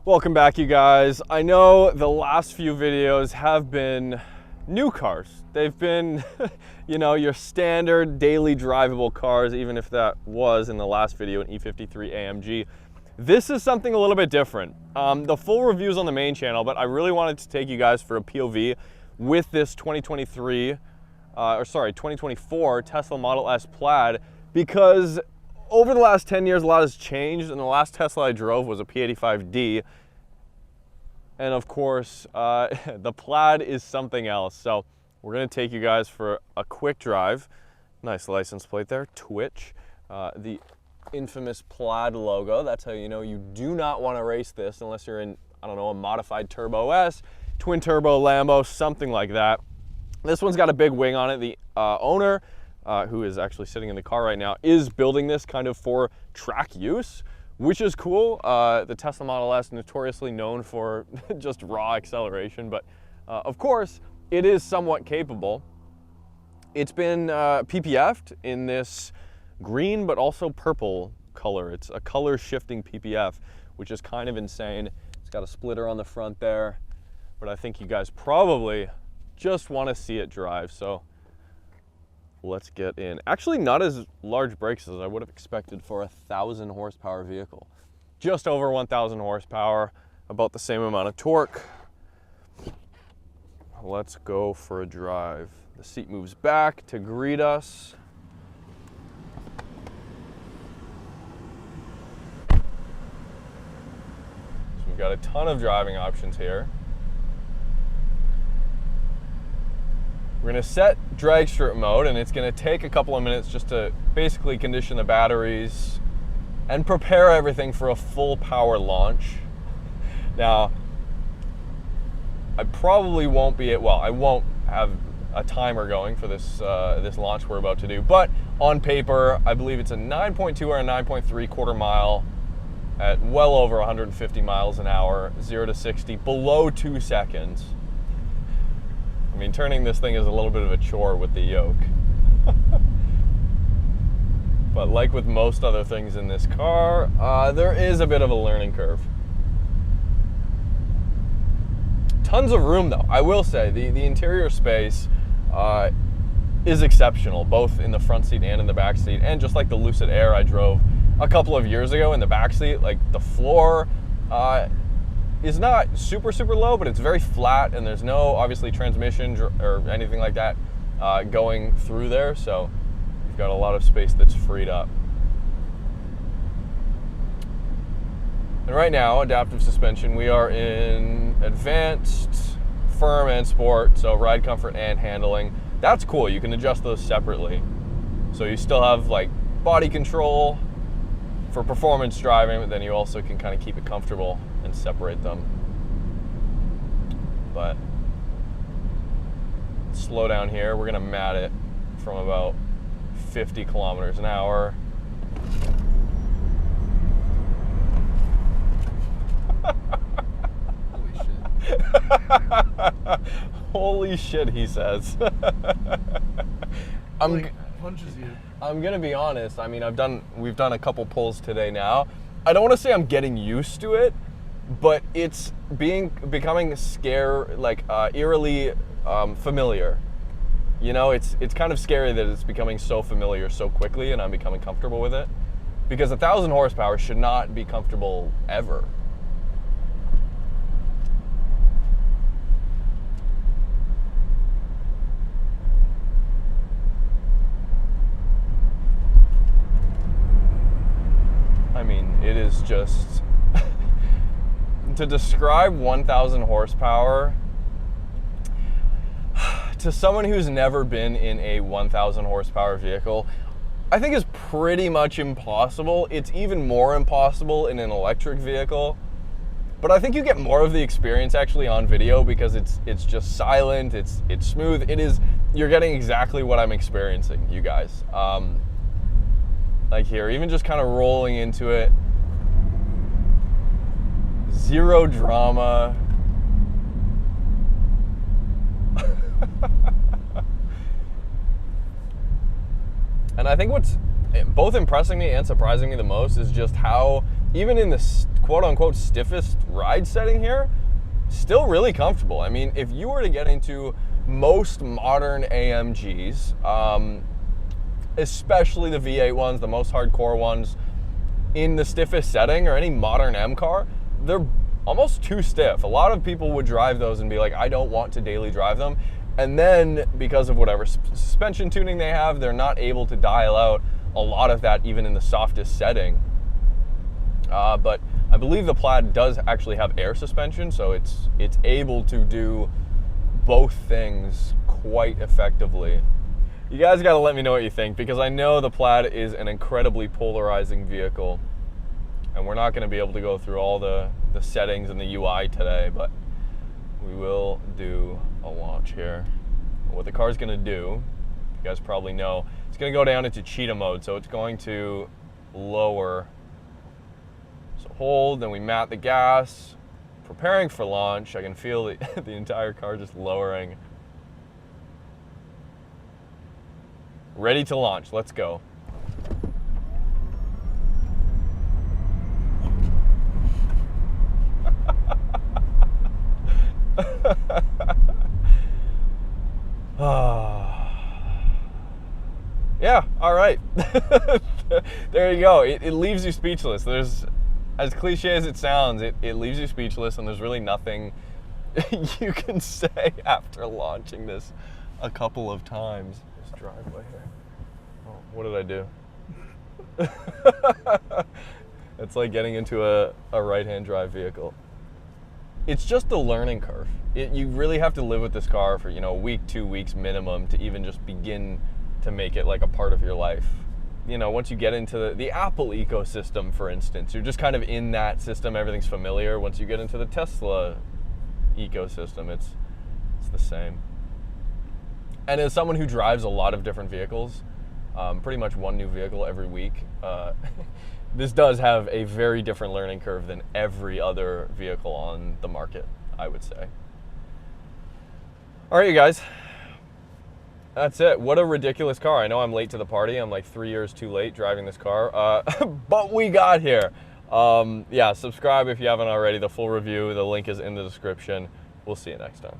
Welcome back, you guys. I know the last few videos have been new cars. They've been, you know, your standard daily drivable cars, even if that was in the last video an E53 AMG. This is something a little bit different. The full review's on the main channel, but I really wanted to take you guys for a POV with this 2024 Tesla Model S Plaid, because over the last 10 years, a lot has changed, and the last Tesla I drove was a P85D. And of course, the Plaid is something else. So we're gonna take you guys for a quick drive. Nice license plate there, Twitch. The infamous Plaid logo. That's how you know you do not wanna race this unless you're in, I don't know, a modified Turbo S, twin turbo Lambo, something like that. This one's got a big wing on it. The owner, who is actually sitting in the car right now, is building this kind of for track use, which is cool. The Tesla Model S notoriously known for just raw acceleration, but of course it is somewhat capable. It's been PPF'd in this green but also purple color. It's a color shifting PPF, which is kind of insane. It's got a splitter on the front there, but I think you guys probably just want to see it drive, so let's get in. Actually, not as large brakes as I would have expected for a 1,000 horsepower vehicle. Just over 1,000 horsepower, about the same amount of torque. Let's go for a drive. The seat moves back to greet us. So we've got a ton of driving options here. We're gonna set drag strip mode, and it's gonna take a couple of minutes just to basically condition the batteries and prepare everything for a full power launch. Now, I probably won't be I won't have a timer going for this this launch we're about to do, but on paper, I believe it's a 9.2 or a 9.3 quarter mile at well over 150 miles an hour, 0 to 60, below 2 seconds. I mean, turning this thing is a little bit of a chore with the yoke. But like with most other things in this car, there is a bit of a learning curve. Tons of room though. I will say, the interior space is exceptional, both in the front seat and in the back seat. And just like the Lucid Air I drove a couple of years ago in the back seat, like the floor, is not super low, but it's very flat, and there's no obviously transmission or anything like that going through there, so you've got a lot of space that's freed up. And right now, adaptive suspension, we are in advanced, firm, and sport, so ride comfort and handling. That's cool. You can adjust those separately, so you still have like body control for performance driving, but then you also can kind of keep it comfortable and separate them. But slow down here. We're gonna mat it from about 50 kilometers an hour. Holy shit. Holy shit, he says. Punches you. I'm gonna be honest. I mean, we've done a couple pulls today now. I don't want to say I'm getting used to it, but it's becoming eerily familiar. You know, it's kind of scary that it's becoming so familiar so quickly, and I'm becoming comfortable with it, because 1,000 horsepower should not be comfortable ever. I mean, it is just to describe 1,000 horsepower to someone who's never been in a 1,000 horsepower vehicle, I think is pretty much impossible. It's even more impossible in an electric vehicle, but I think you get more of the experience actually on video, because it's just silent, it's smooth. You're getting exactly what I'm experiencing, you guys. Like here, even just kind of rolling into it, zero drama. And I think what's both impressing me and surprising me the most is just how even in the quote-unquote stiffest ride setting here, still really comfortable. I mean, if you were to get into most modern AMGs, especially the V8 ones, the most hardcore ones, in the stiffest setting, or any modern M car, they're almost too stiff. A lot of people would drive those and be like, I don't want to daily drive them. And then, because of whatever suspension tuning they have, they're not able to dial out a lot of that even in the softest setting. But I believe the Plaid does actually have air suspension, so it's able to do both things quite effectively. You guys got to let me know what you think, because I know the Plaid is an incredibly polarizing vehicle, and we're not going to be able to go through all the settings and the UI today, but we will do a launch here. What the car's going to do, you guys probably know, it's going to go down into cheetah mode, so it's going to lower. So hold, then we mat the gas, preparing for launch. I can feel the entire car just lowering. Ready to launch, let's go. Yeah, all right. There you go. It leaves you speechless. There's, as cliche as it sounds, it leaves you speechless, and there's really nothing you can say after launching this a couple of times. This driveway here. Oh, what did I do? It's like getting into a right-hand drive vehicle. It's just a learning curve. You really have to live with this car for, a week, 2 weeks minimum to even just begin to make it like a part of your life. Once you get into the Apple ecosystem, for instance, you're just kind of in that system, everything's familiar. Once you get into the Tesla ecosystem, it's the same. And as someone who drives a lot of different vehicles, pretty much one new vehicle every week, this does have a very different learning curve than every other vehicle on the market, I would say. All right, you guys. That's it. What a ridiculous car. I know I'm late to the party. I'm like 3 years too late driving this car, but we got here. Yeah, subscribe if you haven't already. The full review, the link is in the description. We'll see you next time.